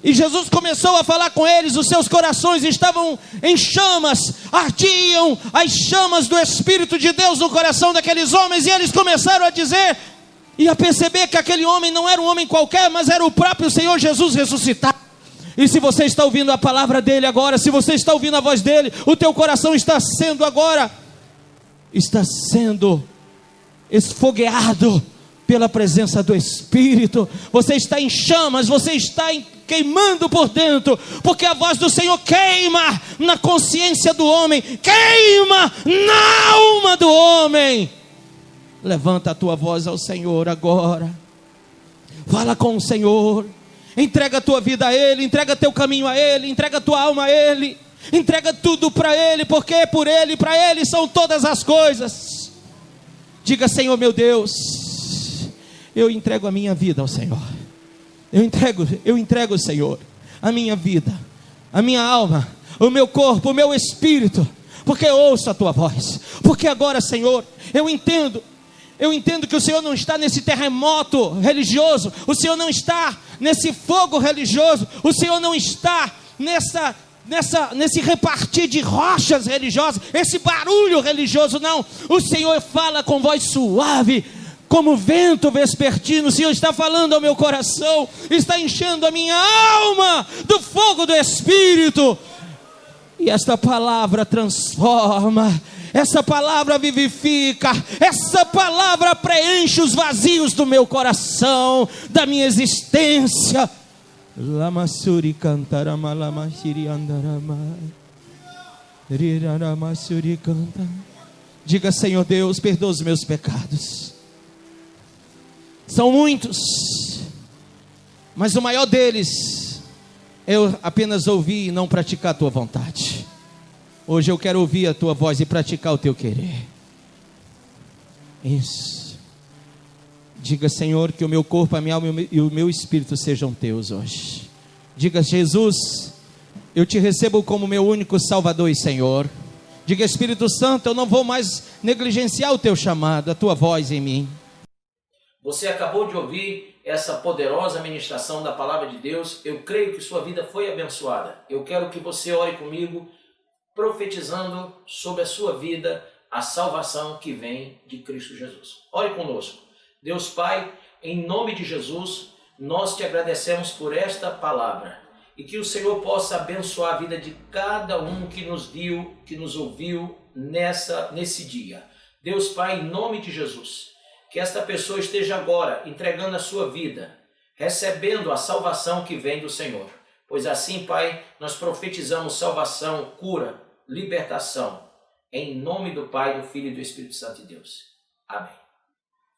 E Jesus começou a falar com eles, os seus corações estavam em chamas, ardiam as chamas do Espírito de Deus no coração daqueles homens, e eles começaram a dizer e a perceber que aquele homem não era um homem qualquer, mas era o próprio Senhor Jesus ressuscitado. E se você está ouvindo a palavra dele agora, se você está ouvindo a voz dele, o teu coração está sendo esfogueado pela presença do Espírito. Você está em chamas, você está queimando por dentro, porque a voz do Senhor queima na consciência do homem, queima na alma do homem. Levanta a tua voz ao Senhor agora, fala com o Senhor, entrega a tua vida a Ele, entrega teu caminho a Ele, entrega a tua alma a Ele, entrega tudo para Ele, porque por Ele, para Ele são todas as coisas. Diga: Senhor meu Deus, eu entrego a minha vida ao Senhor, eu entrego, Senhor, a minha vida, a minha alma, o meu corpo, o meu espírito, porque eu ouço a tua voz, porque agora, Senhor, eu entendo que o Senhor não está nesse terremoto religioso, o Senhor não está nesse fogo religioso, o Senhor não está nesse repartir de rochas religiosas, esse barulho religioso, não. O Senhor fala com voz suave, como vento vespertino. O Senhor está falando ao meu coração, está enchendo a minha alma do fogo do Espírito, e esta palavra transforma, essa palavra vivifica, essa palavra preenche os vazios do meu coração, da minha existência. Lamasuri cantarama, lamasiri andarama, riramasuri canta. Diga: Senhor Deus, perdoa os meus pecados. São muitos, mas o maior deles eu apenas ouvi e não praticar a tua vontade. Hoje eu quero ouvir a tua voz e praticar o teu querer. Isso. Diga: Senhor, que o meu corpo, a minha alma e o meu espírito sejam teus hoje. Diga: Jesus, eu te recebo como meu único Salvador e Senhor. Diga: Espírito Santo, eu não vou mais negligenciar o teu chamado, a tua voz em mim. Você acabou de ouvir essa poderosa ministração da palavra de Deus. Eu creio que sua vida foi abençoada. Eu quero que você ore comigo, profetizando sobre a sua vida a salvação que vem de Cristo Jesus. Ore conosco. Deus Pai, em nome de Jesus, nós te agradecemos por esta palavra, e que o Senhor possa abençoar a vida de cada um que nos viu, que nos ouviu nesse dia. Deus Pai, em nome de Jesus, que esta pessoa esteja agora entregando a sua vida, recebendo a salvação que vem do Senhor. Pois assim, Pai, nós profetizamos salvação, cura, libertação, em nome do Pai, do Filho e do Espírito Santo de Deus. Amém.